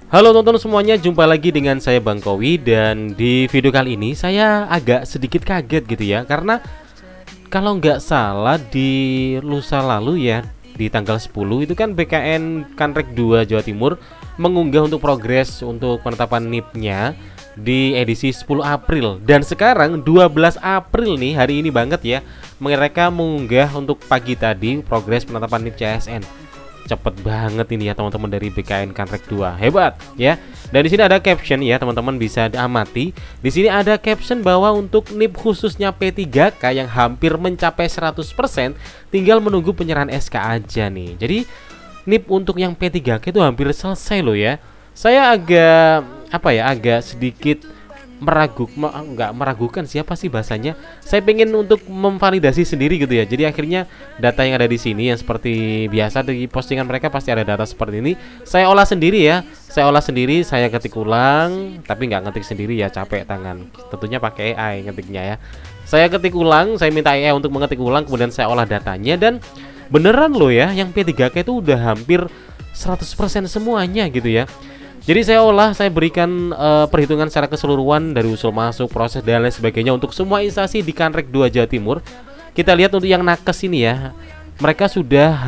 Halo teman-teman semuanya, jumpa lagi dengan saya Bang Kowi. Dan di video kali ini saya agak sedikit kaget gitu ya, karena kalau nggak salah di lusa lalu ya, di tanggal 10 itu kan BKN Kanrek 2 Jawa Timur mengunggah untuk progres untuk penetapan NIP-nya di edisi 10 April. Dan sekarang 12 April nih, hari ini banget ya, mereka mengunggah untuk pagi tadi progres penetapan NIP CSN. Cepet banget ini ya teman-teman dari BKN Kanrek 2. Hebat ya. Dan di sini ada caption ya, teman-teman bisa amati. Di sini ada caption bahwa untuk NIP khususnya P3K yang hampir mencapai 100%, tinggal menunggu penyerahan SK aja nih. Jadi NIP untuk yang P3K itu hampir selesai loh ya. Saya agak agak sedikit nggak meragukan, siapa sih bahasanya. Saya pengen untuk memvalidasi sendiri gitu ya. Jadi akhirnya data yang ada di sini yang seperti biasa di postingan mereka pasti ada data seperti ini. Saya olah sendiri ya. Saya ketik ulang, tapi nggak ngetik sendiri ya, capek tangan. Tentunya pakai AI ngetiknya ya. Saya ketik ulang, saya minta AI untuk mengetik ulang, kemudian saya olah datanya dan beneran loh ya, yang P3K itu udah hampir 100% semuanya gitu ya. Jadi saya berikan perhitungan secara keseluruhan dari usul masuk, proses dan lain sebagainya untuk semua instansi di Kanrek 2 Jawa Timur. Kita lihat untuk yang nakes ini ya, mereka sudah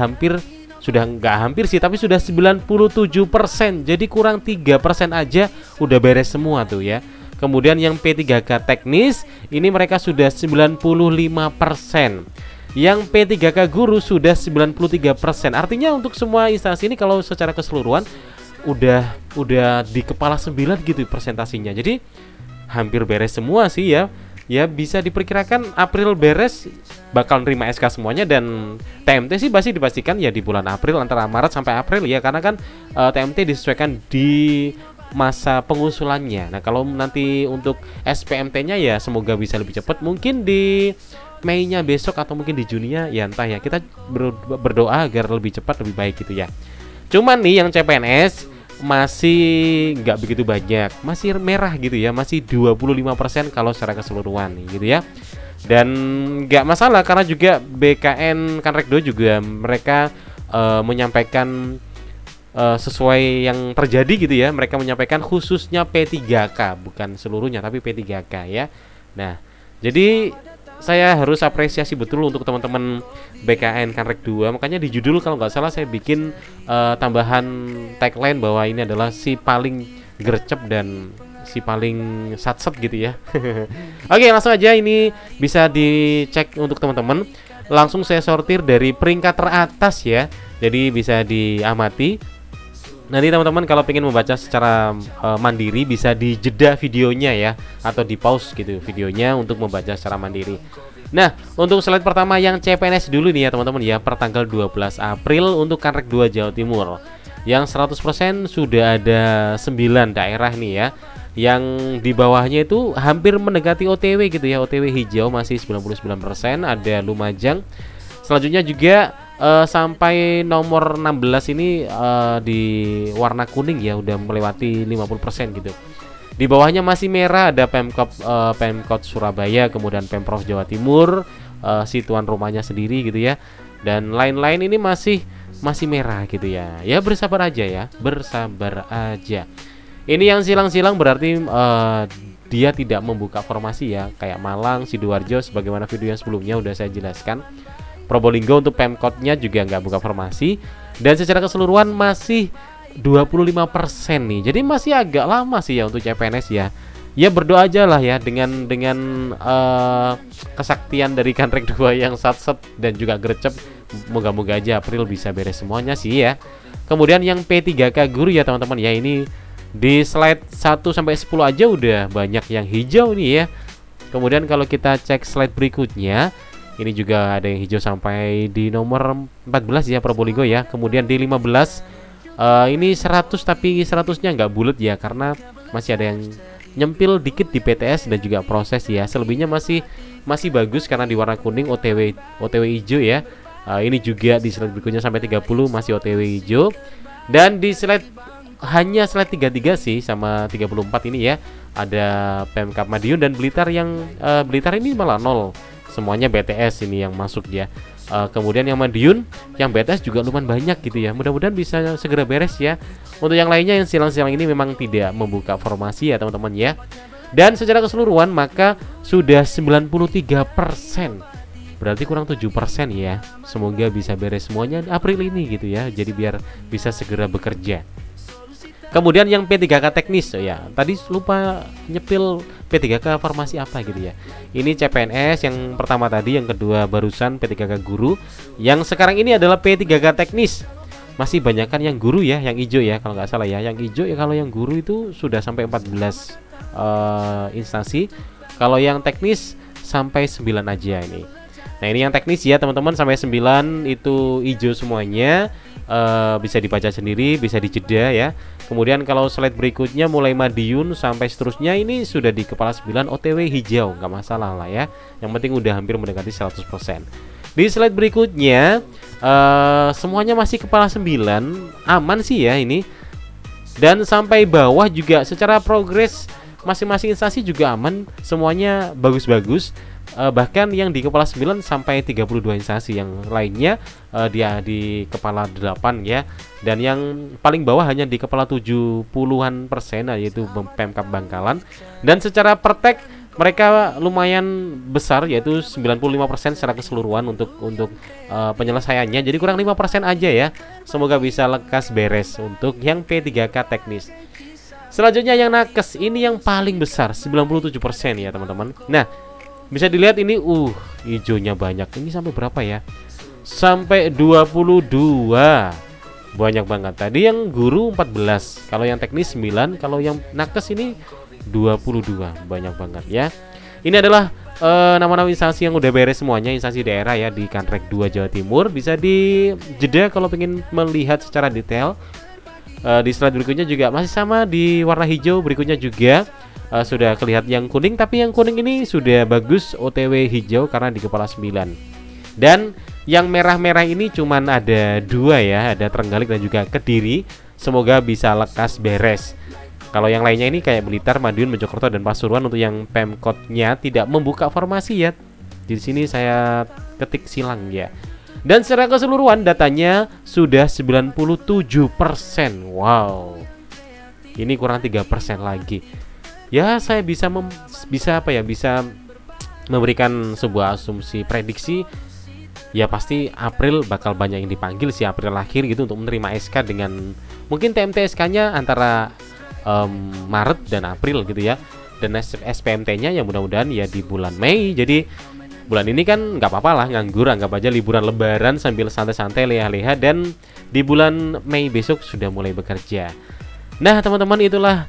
nggak hampir sih, tapi sudah 97%. Jadi kurang 3% aja udah beres semua tuh ya. Kemudian yang P3K teknis ini mereka sudah 95%. Yang P3K guru sudah 93%. Artinya untuk semua instansi ini kalau secara keseluruhan udah di kepala 9 gitu presentasinya. Jadi hampir beres semua sih ya. Ya bisa diperkirakan April beres bakal nerima SK semuanya, dan TMT sih masih dipastikan ya di bulan April, antara Maret sampai April ya, karena kan TMT disesuaikan di masa pengusulannya. Nah, kalau nanti untuk SPMT-nya ya semoga bisa lebih cepat, mungkin di Mei-nya besok atau mungkin di Juni-nya ya, entah ya. Kita berdoa agar lebih cepat lebih baik gitu ya. Cuman nih yang CPNS masih nggak begitu banyak, masih merah gitu ya, masih 25% kalau secara keseluruhan nih, gitu ya. Dan nggak masalah karena juga BKN Kanrek 2 juga mereka menyampaikan sesuai yang terjadi gitu ya. Mereka menyampaikan khususnya P3K, bukan seluruhnya tapi P3K ya. Nah, jadi saya harus apresiasi betul untuk teman-teman BKN Kanrek 2. Makanya di judul kalau nggak salah saya bikin tambahan tagline bahwa ini adalah si paling gercep dan si paling satset gitu ya. Oke, langsung aja, ini bisa dicek untuk teman-teman. Langsung saya sortir dari peringkat teratas ya. Jadi bisa diamati. Nanti teman-teman kalau pengen membaca secara mandiri bisa dijeda videonya ya, atau di pause gitu videonya untuk membaca secara mandiri. Nah, untuk slide pertama yang CPNS dulu nih ya teman-teman ya, per tanggal 12 April untuk Kanrek 2 Jawa Timur. Yang 100% sudah ada 9 daerah nih ya. Yang di bawahnya itu hampir mendekati OTW gitu ya. OTW hijau masih 99%, ada Lumajang. Selanjutnya juga sampai nomor 16 ini di warna kuning ya, udah melewati 50% gitu. Di bawahnya masih merah, ada Pemkot Surabaya, kemudian Pemprov Jawa Timur, si tuan rumahnya sendiri gitu ya. Dan lain-lain ini masih merah gitu ya. Ya bersabar aja ya, bersabar aja. Ini yang silang-silang berarti dia tidak membuka formasi ya, kayak Malang, Sidoarjo sebagaimana video yang sebelumnya udah saya jelaskan. Probolinggo untuk Pemkotnya juga nggak buka formasi, dan secara keseluruhan masih 25% nih. Jadi masih agak lama sih ya untuk CPNS ya. Ya berdoa aja lah ya dengan kesaktian dari Kanrek 2 yang satset dan juga gercep. Moga-moga aja April bisa beres semuanya sih ya. Kemudian yang P3K guru ya teman-teman ya, ini di slide 1 sampai 10 aja udah banyak yang hijau nih ya. Kemudian kalau kita cek slide berikutnya, ini juga ada yang hijau sampai di nomor 14 ya, Probolinggo ya. Kemudian di 15 ini 100, tapi 100-nya nggak bulat ya, karena masih ada yang nyempil dikit di PTS dan juga proses ya. Selebihnya masih bagus karena di warna kuning, OTW hijau ya. Ini juga di slide berikutnya sampai 30 masih OTW hijau. Dan di hanya slide 33 sih sama 34 ini ya, ada Pemkab Madiun dan Blitar, yang Blitar ini malah 0. Semuanya BTS ini yang masuk dia. Kemudian yang Madiun, yang BTS juga lumayan banyak gitu ya. Mudah-mudahan bisa segera beres ya. Untuk yang lainnya yang silang-silang ini memang tidak membuka formasi ya teman-teman ya. Dan secara keseluruhan maka sudah 93%. Berarti kurang 7% ya. Semoga bisa beres semuanya April ini gitu ya. Jadi biar bisa segera bekerja. Kemudian yang P3K teknis ya. Tadi lupa nyepil P3K formasi apa gitu ya. Ini CPNS yang pertama tadi, yang kedua barusan P3K guru. Yang sekarang ini adalah P3K teknis. Masih banyak kan yang guru ya, yang hijau ya kalau nggak salah ya. Yang hijau ya, kalau yang guru itu sudah sampai 14 instansi. Kalau yang teknis sampai 9 aja ini. Nah ini yang teknis ya teman-teman, sampai 9 itu hijau semuanya. Bisa dibaca sendiri, bisa dijeda ya. Kemudian kalau slide berikutnya mulai Madiun sampai seterusnya ini sudah di kepala 9 OTW hijau, nggak masalah lah ya. Yang penting udah hampir mendekati 100%. Di slide berikutnya semuanya masih kepala 9, aman sih ya ini. Dan sampai bawah juga secara progres masing-masing instansi juga aman, semuanya bagus-bagus. Bahkan yang di kepala 9 sampai 32 instansi, yang lainnya dia di kepala 8 ya. Dan yang paling bawah hanya di kepala 70-an persen, yaitu Pemkab Bangkalan. Dan secara pertek mereka lumayan besar, yaitu 95% secara keseluruhan untuk penyelesaiannya. Jadi kurang 5% aja ya. Semoga bisa lekas beres untuk yang P3K teknis. Selanjutnya yang nakes, ini yang paling besar 97% ya teman-teman. Nah bisa dilihat ini hijaunya banyak. Ini sampai berapa ya? Sampai 22. Banyak banget. Tadi yang guru 14, kalau yang teknis 9, kalau yang nakes ini 22. Banyak banget ya. Ini adalah nama-nama instansi yang udah beres semuanya, instansi daerah ya di Kanrek 2 Jawa Timur. Bisa dijeda kalau pengen melihat secara detail. Di slide berikutnya juga masih sama di warna hijau. Berikutnya juga sudah kelihatan yang kuning, tapi yang kuning ini sudah bagus OTW hijau karena di kepala 9. Dan yang merah-merah ini cuman ada 2 ya, ada Trenggalek dan juga Kediri. Semoga bisa lekas beres. Kalau yang lainnya ini kayak Blitar, Madiun, Mojokerto dan Pasuruan, untuk yang Pemkotnya tidak membuka formasi ya. Di sini saya ketik silang ya. Dan secara keseluruhan datanya sudah 97%. Wow. Ini kurang 3% lagi. Ya saya bisa memberikan sebuah asumsi prediksi ya, pasti April bakal banyak yang dipanggil sih, April akhir gitu, untuk menerima SK dengan mungkin TMT SK-nya antara Maret dan April gitu ya. Dan SPMT-nya ya mudah-mudahan ya di bulan Mei. Jadi bulan ini kan nggak apa-apa lah nganggur, anggap aja liburan lebaran sambil santai-santai leha-leha, dan di bulan Mei besok sudah mulai bekerja. Nah teman-teman, itulah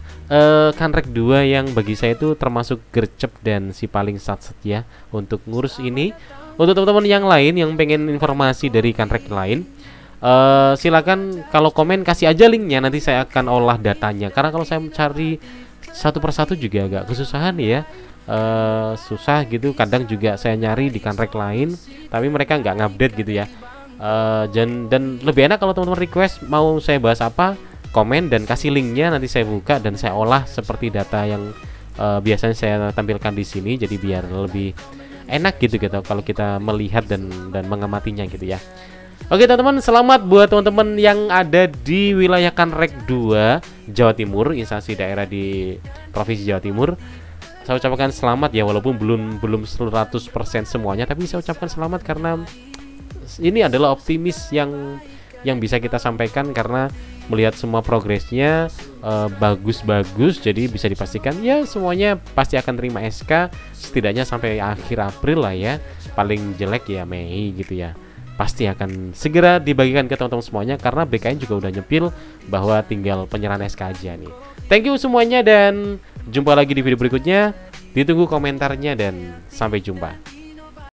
Kanrek 2 yang bagi saya itu termasuk gercep dan si paling satset ya untuk ngurus ini. Untuk teman-teman yang lain yang pengen informasi dari Kanrek lain, silakan kalau komen kasih aja linknya, nanti saya akan olah datanya. Karena kalau saya mencari satu persatu juga agak kesusahan ya. Susah gitu, kadang juga saya nyari di Kanrek lain tapi mereka nggak ngupdate gitu ya. Dan lebih enak kalau teman-teman request mau saya bahas apa, komen dan kasih linknya, nanti saya buka dan saya olah seperti data yang biasanya saya tampilkan di sini. Jadi biar lebih enak gitu kalau kita melihat dan mengamatinya gitu ya. Oke teman-teman, selamat buat teman-teman yang ada di wilayah Kanrek 2 Jawa Timur, instansi daerah di Provinsi Jawa Timur. Saya ucapkan selamat ya, walaupun belum 100% semuanya, tapi saya ucapkan selamat karena ini adalah optimis yang bisa kita sampaikan, karena melihat semua progresnya bagus-bagus. Jadi bisa dipastikan ya semuanya pasti akan terima SK setidaknya sampai akhir April lah ya, paling jelek ya Mei gitu ya. Pasti akan segera dibagikan ke teman-teman semuanya, karena BKN juga udah nyepil bahwa tinggal penyerahan SK aja nih. Thank you semuanya dan jumpa lagi di video berikutnya. Ditunggu komentarnya dan sampai jumpa.